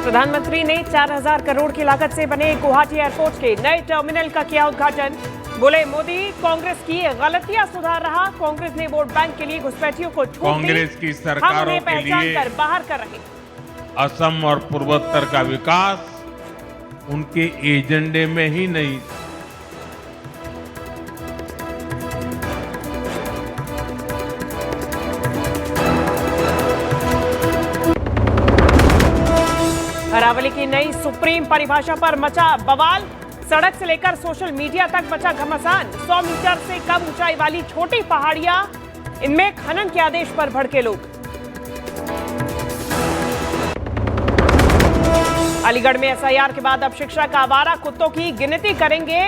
प्रधानमंत्री ने 4000 करोड़ की लागत से बने गुवाहाटी एयरपोर्ट के नए टर्मिनल का किया उद्घाटन। बोले मोदी कांग्रेस की गलतियां सुधार रहा, कांग्रेस ने वोट बैंक के लिए घुसपैठियों को छूट दी, कांग्रेस की सरकारों के लिए कर बाहर कर रहे। असम और पूर्वोत्तर का विकास उनके एजेंडे में ही नहीं। अरावली की नई सुप्रीम परिभाषा पर मचा बवाल, सड़क से लेकर सोशल मीडिया तक मचा घमासान। 100 मीटर से कम ऊंचाई वाली छोटी पहाड़ियां, इनमें खनन के आदेश पर भड़के लोग। अलीगढ़ में एसआईआर के बाद अब शिक्षा का आवारा कुत्तों की गिनती करेंगे।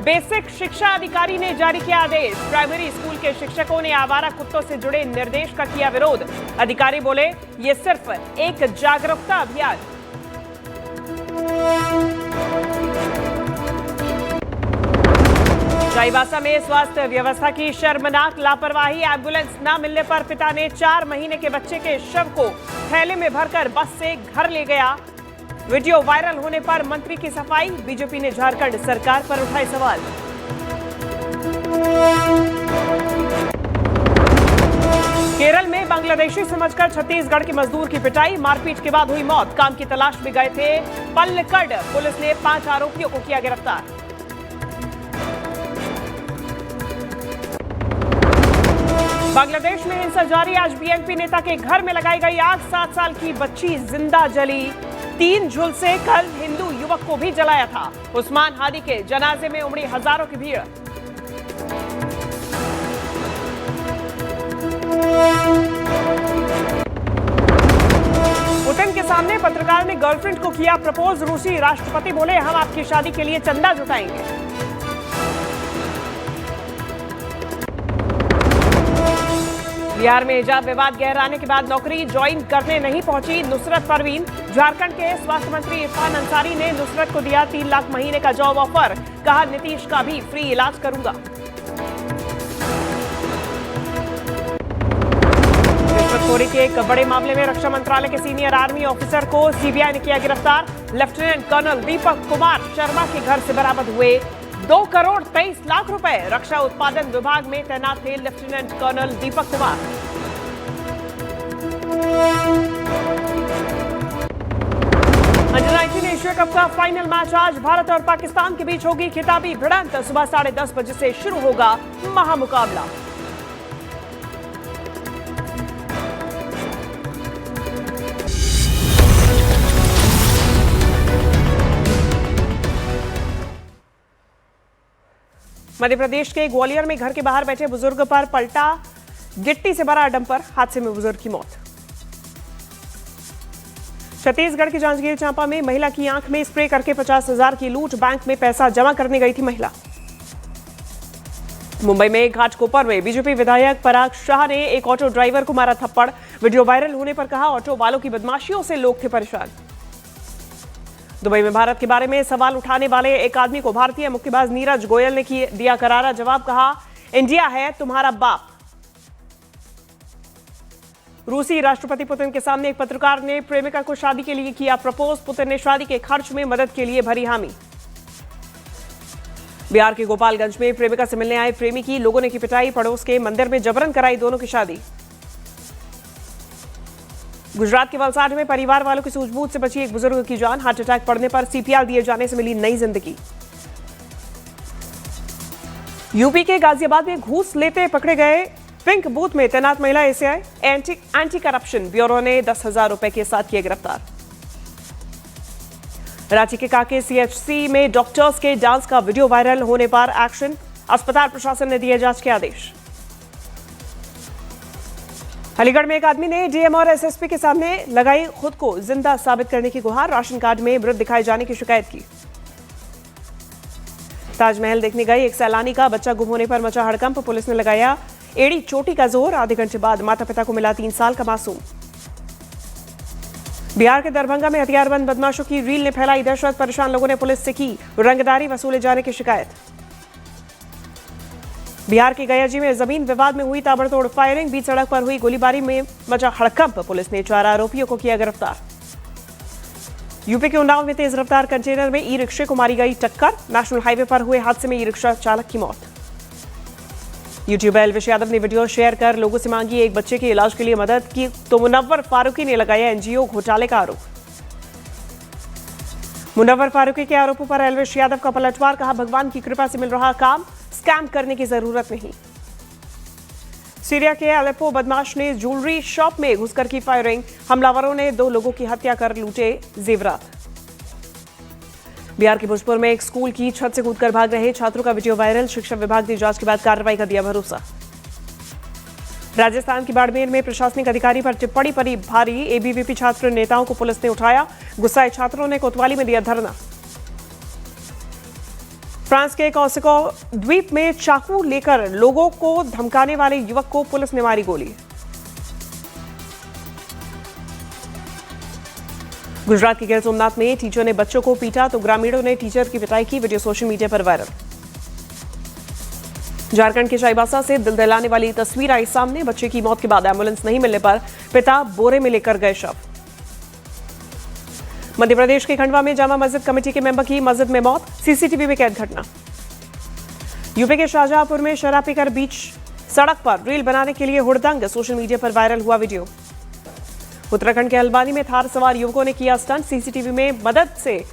बेसिक शिक्षा अधिकारी ने जारी किया आदेश। प्राइमरी स्कूल के शिक्षकों ने आवारा कुत्तों से जुड़े निर्देश का किया विरोध। अधिकारी बोले ये सिर्फ एक जागरूकता अभियान। चाईबासा में स्वास्थ्य व्यवस्था की शर्मनाक लापरवाही। एम्बुलेंस न मिलने पर पिता ने 4 महीने के बच्चे के शव को थैले में भरकर बस से घर ले गया। वीडियो वायरल होने पर मंत्री की सफाई। बीजेपी ने झारखंड सरकार पर उठाए सवाल। केरल में बांग्लादेशी समझकर छत्तीसगढ़ के मजदूर की पिटाई, मारपीट के बाद हुई मौत। काम की तलाश में गए थे पल्लकड। पुलिस ने 5 आरोपियों को किया गिरफ्तार। बांग्लादेश में हिंसा जारी। आज बीएनपी नेता के घर में लगाई गई आग, 7 साल की बच्ची जिंदा जली। 3 झुलसे कल हिंदू युवक को भी जलाया था। उस्मान हादी के जनाजे में उमड़ी हजारों की भीड़। पुतिन के सामने पत्रकार ने गर्लफ्रेंड को किया प्रपोज। रूसी राष्ट्रपति बोले हम आपकी शादी के लिए चंदा जुटाएंगे। बिहार में हिजाब विवाद गहराने के बाद नौकरी ज्वाइन करने नहीं पहुंची नुसरत परवीन। झारखंड के स्वास्थ्य मंत्री इरफान अंसारी ने नुसरत को दिया 3 लाख महीने का जॉब ऑफर। कहा नीतीश का भी फ्री इलाज करूंगा। रिश्वतखोरी के एक बड़े मामले में रक्षा मंत्रालय के सीनियर आर्मी ऑफिसर को सीबीआई ने किया गिरफ्तार। लेफ्टिनेंट कर्नल दीपक कुमार शर्मा के घर से बरामद हुए 2 करोड़ 23 लाख रुपए। रक्षा उत्पादन विभाग में तैनात थे lieutenant colonel Deepak Kumar. Under-19 Asia cup का फाइनल मैच आज भारत और पाकिस्तान के बीच होगी खिताबी भिड़ंत। सुबह 10:30 बजे से शुरू होगा महामुकाबला। मध्य प्रदेश के ग्वालियर में घर के बाहर बैठे बुजुर्ग पर पलटा गिट्टी से भरा डंपर। हादसे में बुजुर्ग की मौत। छत्तीसगढ़ के जांजगीर चांपा में महिला की आंख में स्प्रे करके 50,000 की लूट। बैंक में पैसा जमा करने गई थी महिला। मुंबई में घाटकोपर में बीजेपी विधायक पराग शाह ने एक ऑटो ड्राइवर को मारा थप्पड़। वीडियो वायरल होने पर कहा ऑटो वालों की बदमाशियों से लोग थे परेशान। दुबई में भारत के बारे में सवाल उठाने वाले एक आदमी को भारतीय मुक्केबाज नीरज गोयल ने दिया करारा जवाब। कहा इंडिया है तुम्हारा बाप। रूसी राष्ट्रपति पुतिन के सामने एक पत्रकार ने प्रेमिका को शादी के लिए किया प्रपोज। पुतिन ने शादी के खर्च में मदद के लिए भरी हामी। बिहार के गोपालगंज में प्रेमिका से मिलने आए प्रेमी की लोगों ने की पिटाई। पड़ोस के मंदिर में जबरन कराई दोनों की शादी। गुजरात के वलसाड में परिवार वालों की सूझबूझ से बची एक बुजुर्ग की जान। हार्ट अटैक पड़ने पर सीपीआर दिए जाने से मिली नई जिंदगी। यूपी के गाजियाबाद में घूस लेते पकड़े गए पिंक बूथ में तैनात महिला एसीआई एंटी करप्शन ब्यूरो ने 10,000 रुपए के साथ किए गिरफ्तार। रांची के काके सीएचसी में डॉक्टर्स के डांस का वीडियो वायरल होने पर एक्शन। अस्पताल प्रशासन ने दिए जांच के आदेश। अलीगढ़ में एक आदमी ने डीएम और एसएसपी के सामने लगाई खुद को जिंदा साबित करने की गुहार। राशन कार्ड में मृत दिखाए जाने की शिकायत की। ताजमहल देखने गई एक सैलानी का बच्चा गुम होने पर मचा हड़कंप। पुलिस ने लगाया एड़ी चोटी का जोर। आधे घंटे बाद माता पिता को मिला 3 साल का मासूम। बिहार के दरभंगा में हथियारबंद बदमाशों की रील ने फैलाई दहशत। परेशान लोगों ने पुलिस से की रंगदारी वसूले जाने की शिकायत। बिहार के गयाजी में जमीन विवाद में हुई ताबड़तोड़ फायरिंग। बीच सड़क पर हुई गोलीबारी में मचा हड़कंप। पुलिस ने 4 आरोपियों को किया गिरफ्तार। यूपी के उन्नाव में तेज रफ्तार कंटेनर में ई रिक्शे को मारी गई टक्कर। नेशनल हाईवे पर हुए हादसे में ई रिक्शा चालक की मौत। यूट्यूबर एल्विश यादव ने वीडियो शेयर कर लोगों से मांगी एक बच्चे के इलाज के लिए मदद की, तो मुनव्वर फारूकी ने लगाया एनजीओ घोटाले का आरोप। मुनव्वर फारूकी के आरोपों पर एल्विश यादव का पलटवार, कहा भगवान की कृपा से मिल रहा काम, स्कैम करने की जरूरत नहीं। सीरिया के अलेप्पो बदमाश ने ज्वेलरी शॉप में घुसकर की फायरिंग। हमलावरों ने 2 लोगों की हत्या कर लूटे जेवरात। बिहार के भोजपुर में एक स्कूल की छत से कूदकर भाग रहे छात्रों का वीडियो वायरल। शिक्षा विभाग ने जांच के बाद कार्रवाई का दिया भरोसा। राजस्थान के बाड़मेर में प्रशासनिक अधिकारी पर टिप्पणी पड़ी भारी। एबीवीपी छात्र नेताओं को पुलिस ने उठाया। गुस्साए छात्रों ने कोतवाली में दिया धरना। फ्रांस के कॉर्सिको द्वीप में चाकू लेकर लोगों को धमकाने वाले युवक को पुलिस ने मारी गोली। गुजरात के गिर सोमनाथ में टीचर ने बच्चों को पीटा तो ग्रामीणों ने टीचर की पिटाई की। वीडियो सोशल मीडिया पर वायरल। झारखंड के चाईबासा से दिल दहलाने वाली तस्वीर आई सामने। बच्चे की मौत के बाद एम्बुलेंस नहीं मिलने पर पिता बोरे में लेकर गए शव। मध्य प्रदेश के खंडवा में जामा मस्जिद कमेटी के मेंबर की मस्जिद में मौत। सीसीटीवी में कैद घटना। यूपी के शाहजहांपुर में शराब पीकर बीच सड़क पर रील बनाने के लिए हुड़दंग। सोशल मीडिया पर वायरल हुआ वीडियो। उत्तराखंड के हल्द्वानी में थार सवार युवकों ने किया स्टंट। सीसीटीवी में मदद से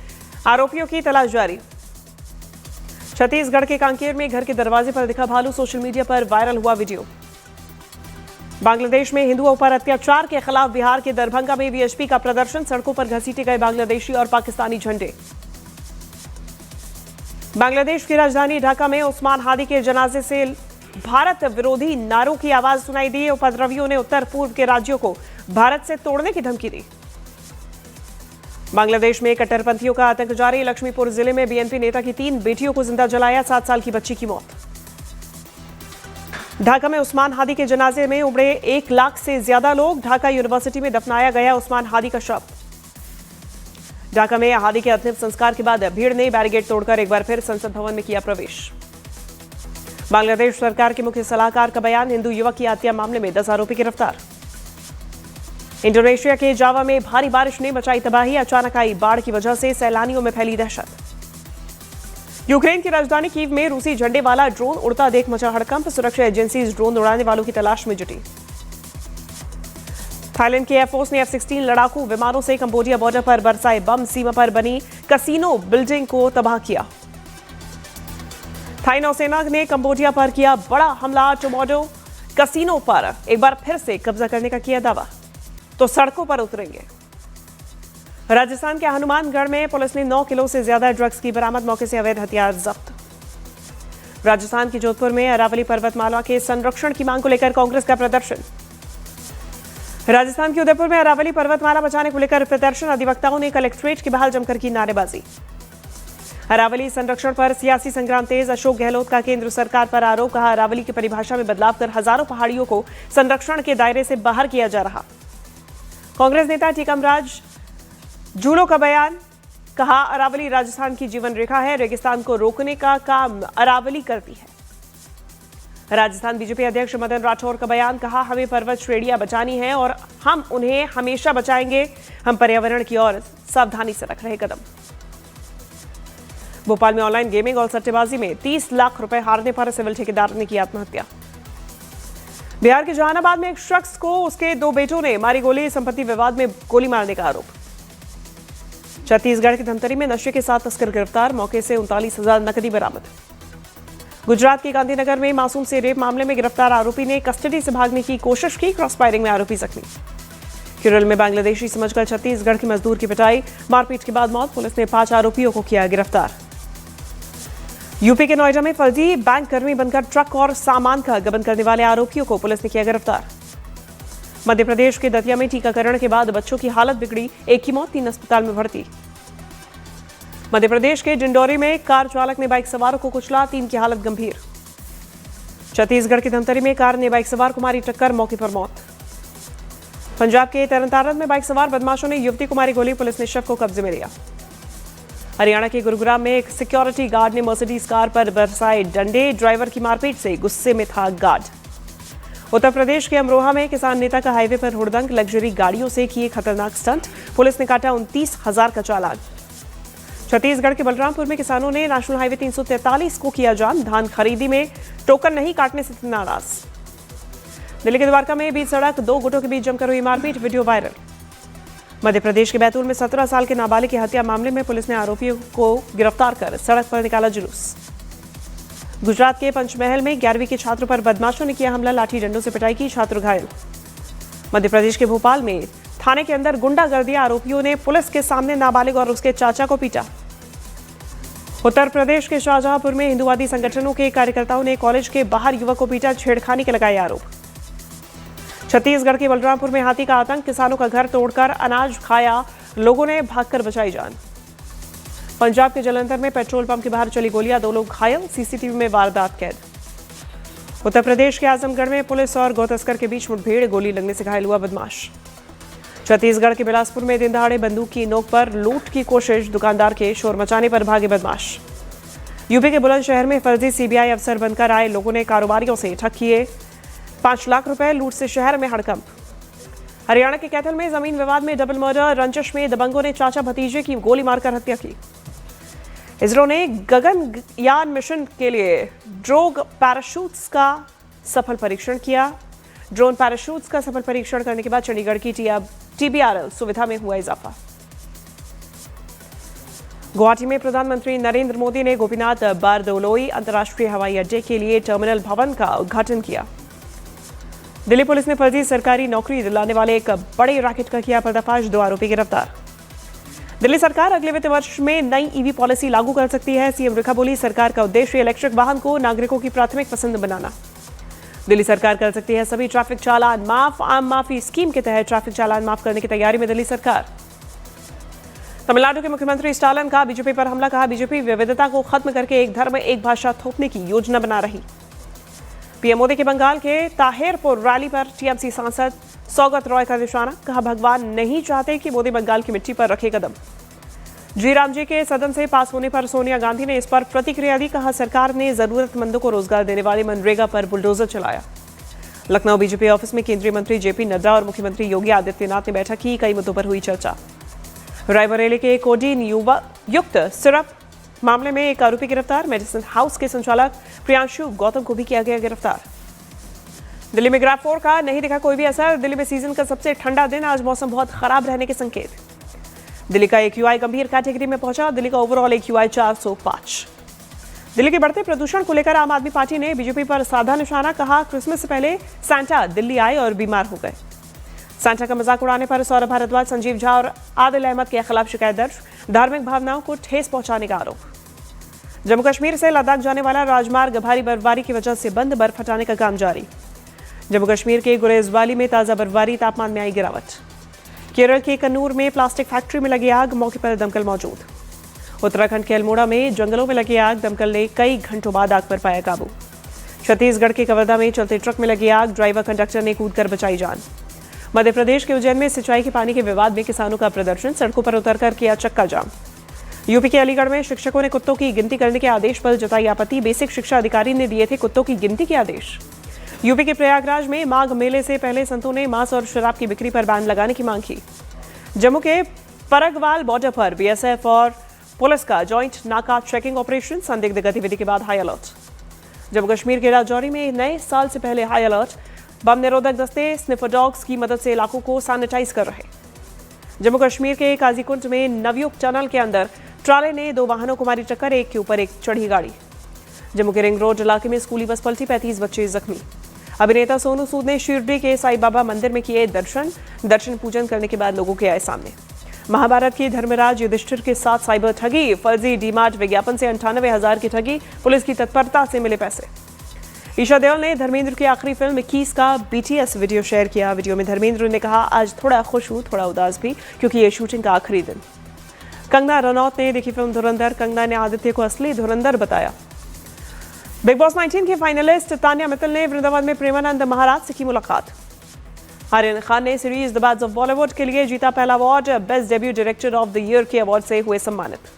आरोपियों की तलाश जारी। छत्तीसगढ़ के कांकेर में घर के दरवाजे पर दिखा भालू। सोशल मीडिया पर वायरल हुआ वीडियो। बांग्लादेश में हिंदुओं पर अत्याचार के खिलाफ बिहार के दरभंगा में वीएचपी का प्रदर्शन। सड़कों पर घसीटे गए बांग्लादेशी और पाकिस्तानी झंडे। बांग्लादेश की राजधानी ढाका में उस्मान हादी के जनाजे से भारत विरोधी नारों की आवाज सुनाई दी। उपद्रवियों ने उत्तर पूर्व के राज्यों को भारत से तोड़ने की धमकी दी। बांग्लादेश में कट्टरपंथियों का आतंक जारी। लक्ष्मीपुर जिले में बीएनपी नेता की 3 बेटियों को जिंदा जलाया। 7 साल की बच्ची की मौत। ढाका में उस्मान हादी के जनाजे में उमड़े 1 लाख से ज्यादा लोग। ढाका यूनिवर्सिटी में दफनाया गया उस्मान हादी का शव। ढाका में हादी के अंतिम संस्कार के बाद भीड़ ने बैरिकेड तोड़कर एक बार फिर संसद भवन में किया प्रवेश। बांग्लादेश सरकार के मुख्य सलाहकार का बयान। हिंदू युवक की हत्या मामले में 10 आरोपी गिरफ्तार। इंडोनेशिया के जावा में भारी बारिश ने मचाई तबाही। अचानक आई बाढ़ की वजह से सैलानियों में फैली दहशत। यूक्रेन की राजधानी कीव में रूसी झंडे वाला ड्रोन उड़ता देख मचा हड़कंप। सुरक्षा एजेंसी ड्रोन उड़ाने वालों की तलाश में जुटी। थाईलैंड की एयरफोर्स ने F-16 लड़ाकू विमानों से कंबोडिया बॉर्डर पर बरसाए बम। सीमा पर बनी कसिनो बिल्डिंग को तबाह किया। थाई नौसेना ने कंबोडिया पर किया बड़ा हमला। टोमोडो कसिनो पर एक बार फिर से कब्जा करने का किया दावा, तो सड़कों पर उतरेंगे। राजस्थान के हनुमानगढ़ में पुलिस ने 9 किलो से ज्यादा ड्रग्स की बरामद। मौके से अवैध हथियार जब्त। राजस्थान के जोधपुर में अरावली पर्वतमाला के संरक्षण की मांग को लेकर कांग्रेस का प्रदर्शन। राजस्थान के उदयपुर में अरावली पर्वतमाला बचाने को लेकर प्रदर्शन। अधिवक्ताओं ने कलेक्ट्रेट के बाहर जमकर की नारेबाजी। अरावली संरक्षण पर सियासी संग्राम तेज। अशोक गहलोत का केंद्र सरकार पर आरोप। कहा अरावली की परिभाषा में बदलाव कर हजारों पहाड़ियों को संरक्षण के दायरे से बाहर किया जा रहा। कांग्रेस नेता टीकमराज जूलो का बयान। कहा अरावली राजस्थान की जीवन रेखा है। रेगिस्तान को रोकने का काम अरावली करती है। राजस्थान बीजेपी अध्यक्ष मदन राठौर का बयान। कहा हमें पर्वत श्रेणियां बचानी है और हम उन्हें हमेशा बचाएंगे। हम पर्यावरण की ओर सावधानी से रख रहे कदम। भोपाल में ऑनलाइन गेमिंग और सट्टेबाजी में 30 लाख रुपए हारने पर सिविल ठेकेदार ने की आत्महत्या। बिहार के जहानाबाद में एक शख्स को उसके 2 बेटों ने मारी गोली। संपत्ति विवाद में गोली मारने का आरोप। छत्तीसगढ़ के धमतरी में नशे के साथ तस्कर गिरफ्तार। मौके से 39,000 नकदी बरामद। गुजरात के गांधीनगर में मासूम से रेप मामले में गिरफ्तार आरोपी ने कस्टडी से भागने की कोशिश की। क्रॉस फायरिंग में आरोपी जख्मी। केरल में बांग्लादेशी समझकर छत्तीसगढ़ के मजदूर की पिटाई। मारपीट के बाद मौत। पुलिस ने 5 आरोपियों को किया गिरफ्तार। यूपी के नोएडा में फर्जी बैंक कर्मी बनकर ट्रक और सामान का गबन करने वाले आरोपियों को पुलिस ने किया गिरफ्तार। मध्य प्रदेश के दतिया में टीकाकरण के बाद बच्चों की हालत बिगड़ी। 1 की मौत, 3 अस्पताल में भर्ती। मध्य प्रदेश के डिंडोरी में कार चालक ने बाइक सवारों को कुचला। 3 की हालत गंभीर। छत्तीसगढ़ के धमतरी में कार ने बाइक सवार को मारी टक्कर। मौके पर मौत। पंजाब के तरनतारन में बाइक सवार बदमाशों ने युवती को मारी गोली। पुलिस ने शव को कब्जे में लिया। हरियाणा के गुरुग्राम में एक सिक्योरिटी गार्ड ने मर्सिडीज कार पर बरसाए डंडे। ड्राइवर की मारपीट से गुस्से में था गार्ड। उत्तर प्रदेश के अमरोहा में किसान नेता का हाईवे पर हुड़दंग, लग्जरी गाड़ियों से किए खतरनाक स्टंट, पुलिस ने काटा 29,000 का चालान। छत्तीसगढ़ के बलरामपुर में किसानों ने नेशनल हाईवे 343 को किया जाम, धान खरीदी में टोकन नहीं काटने से नाराज। दिल्ली के द्वारका में बीच सड़क 2 गुटों के बीच जमकर हुई मारपीट, वीडियो वायरल। मध्य प्रदेश के बैतूल में 17 साल के नाबालिग की हत्या मामले में पुलिस ने आरोपियों को गिरफ्तार कर सड़क पर निकाला जुलूस। गुजरात के पंचमहल में 11वीं के छात्रों पर बदमाशों ने किया हमला, लाठी डंडों से पिटाई की, छात्र घायल। मध्य प्रदेश के भोपाल में थाने के अंदर गुंडागर्दी, आरोपियों ने पुलिस के सामने नाबालिग और उसके चाचा को पीटा। उत्तर प्रदेश के शाहजहांपुर में हिंदुवादी संगठनों के कार्यकर्ताओं ने कॉलेज के बाहर युवक को पीटा, छेड़खानी के लगाए आरोप। छत्तीसगढ़ के बलरामपुर में हाथी का आतंक, किसानों का घर तोड़कर अनाज खाया, लोगों ने भागकर बचाई जान। पंजाब के जलंधर में पेट्रोल पंप के बाहर चली गोलियां, 2 लोग घायल, सीसीटीवी में वारदात कैद। उत्तर प्रदेश के आजमगढ़ में पुलिस और गौ तस्कर के बीच मुठभेड़, गोली लगने से घायल हुआ बदमाश। छत्तीसगढ़ के बिलासपुर में दिन दहाड़े बंदूक की नोक पर लूट की कोशिश, दुकानदार के शोर मचाने पर भागे बदमाश। यूपी के बुलंदशहर में फर्जी सीबीआई अफसर बनकर आए लोगों ने कारोबारियों से ठग किए 5 लाख रुपए, लूट से शहर में हड़कंप। हरियाणा के कैथल में जमीन विवाद में डबल मर्डर, रंजश में दबंगों ने चाचा भतीजे की गोली मारकर हत्या की। इसरो ने गगनयान मिशन के लिए ड्रोन पैराशूट्स का सफल परीक्षण किया। ड्रोन पैराशूट्स का सफल परीक्षण करने के बाद चंडीगढ़ की TBRL सुविधा में हुआ इजाफा। गुवाहाटी में प्रधानमंत्री नरेंद्र मोदी ने गोपीनाथ बारदोलोई अंतर्राष्ट्रीय हवाई अड्डे के लिए टर्मिनल भवन का उद्घाटन किया। दिल्ली पुलिस ने फर्जी सरकारी नौकरी दिलाने वाले एक बड़े रैकेट का किया पर्दाफाश, 2 आरोपी गिरफ्तार। दिल्ली सरकार अगले वित्त वर्ष में नई EV पॉलिसी लागू कर सकती है, सीएम रेखा बोली। सरकार का उद्देश्य इलेक्ट्रिक वाहन को नागरिकों की प्राथमिक पसंद बनाना। दिल्ली सरकार कर सकती है सभी ट्रैफिक चालान माफ, आम माफी स्कीम के तहत ट्रैफिक चालान माफ करने की तैयारी में दिल्ली सरकार। तमिलनाडु के मुख्यमंत्री स्टालिन का बीजेपी पर हमला, कहा बीजेपी विविधता को खत्म करके एक धर्म एक भाषा थोपने की योजना बना रही। पीएम मोदी के बंगाल के ताहिरपुर रैली पर टीएमसी सांसद सौगत रॉय का निशाना, कहा भगवान नहीं चाहते कि मोदी बंगाल की मिट्टी पर रखे कदम। जी राम जी के सदन से पास होने पर सोनिया गांधी ने इस पर प्रतिक्रिया दी, कहा सरकार ने जरूरतमंदों को रोजगार देने वाले मनरेगा पर बुलडोजर चलाया। लखनऊ बीजेपी ऑफिस में केंद्रीय मंत्री जेपी नड्डा और मुख्यमंत्री योगी आदित्यनाथ ने बैठक की, कई मुद्दों पर हुई चर्चा। रायबरेली के कोडीन युक्त सिरप मामले में एक आरोपी गिरफ्तार, मेडिसिन हाउस के संचालक प्रियांशु गौतम को भी किया गया गिरफ्तार। दिल्ली में ग्राफ 4 का नहीं दिखा कोई भी असर, दिल्ली में सीजन का सबसे ठंडा दिन, आज मौसम बहुत खराब रहने के संकेत। दिल्ली का AQI गंभीर कैटेगरी में पहुंचा, दिल्ली का ओवरऑल AQI 405। दिल्ली के बढ़ते प्रदूषण को लेकर आम आदमी पार्टी ने बीजेपी पर साधा निशाना, कहा क्रिसमस से पहले सांता दिल्ली आए और बीमार हो गए। सांता का मजाक उड़ाने पर सौरभ भारद्वाज, संजीव झा और आदिल अहमद के खिलाफ शिकायत दर्ज, धार्मिक भावनाओं को ठेस पहुंचाने का आरोप। जम्मू कश्मीर से लद्दाख जाने वाला राजमार्ग भारी बर्फबारी की वजह से बंद, बर्फ हटाने का काम जारी। जम्मू कश्मीर के गुरेजवाली में ताजा बर्फबारी, तापमान में आई गिरावट। केरल के कन्नूर में प्लास्टिक फैक्ट्री में लगी आग, मौके पर दमकल मौजूद। उत्तराखंड के अल्मोड़ा में जंगलों में लगी आग, दमकल ने कई घंटों बाद आग पर पाया काबू। छत्तीसगढ़ के कवर्धा में चलते ट्रक में लगी आग, ड्राइवर कंडक्टर ने कूदकर बचाई जान। मध्य प्रदेश के उज्जैन में सिंचाई के पानी के विवाद में किसानों का प्रदर्शन, सड़कों पर उतरकर किया चक्का जाम। यूपी के अलीगढ़ में शिक्षकों ने कुत्तों की गिनती करने के आदेश पर जताई आपत्ति, बेसिक शिक्षा अधिकारी ने दिए थे कुत्तों की गिनती के आदेश। यूपी के प्रयागराज में माघ मेले से पहले संतों ने मांस और शराब की बिक्री पर बैन लगाने की मांग की। जम्मू के परगवाल बॉर्डर पर बीएसएफ और पुलिस का जॉइंट नाका चेकिंग ऑपरेशन, संदिग्ध गतिविधि के बाद हाई अलर्ट। जम्मू कश्मीर के राजौरी में नए साल से पहले हाई अलर्ट, बम निरोधक दस्ते स्निफर डॉग्स की मदद से इलाकों को सैनिटाइज कर रहे। जम्मू कश्मीर के काजीकुंड में नवयुग टनल के अंदर ट्राले ने 2 वाहनों को मारी टक्कर, एक के ऊपर एक चढ़ी गाड़ी। जम्मू के रिंग रोड इलाके में स्कूली बस पलटी, 35 बच्चे जख्मी। अभिनेता सोनू सूद ने शिरडी के साईं बाबा मंदिर में किए दर्शन पूजन करने के बाद लोगों के आए सामने। महाभारत की धर्मराज युधिष्ठिर के साथ साइबर ठगी, फर्जी डीमार्ट विज्ञापन से 98,000 की ठगी, पुलिस की तत्परता से मिले पैसे। ईशा देओल ने धर्मेंद्र की आखिरी फिल्म 21 का BTS वीडियो शेयर किया। वीडियो में धर्मेंद्र ने कहा, आज थोड़ा खुश हूं, थोड़ा उदास भी, क्योंकि ये शूटिंग का आखिरी दिन। कंगना रनौत ने देखी फिल्म धुरंधर, कंगना ने आदित्य को असली धुरंधर बताया। बिग बॉस 19 की फाइनलिस्ट तान्या मित्तल ने वृंदावन में प्रेमानंद महाराज से की मुलाकात। आर्यन खान ने series the Bads of Bollywood के लिए जीता पहला award, best debut director of the year के अवार्ड से हुए सम्मानित।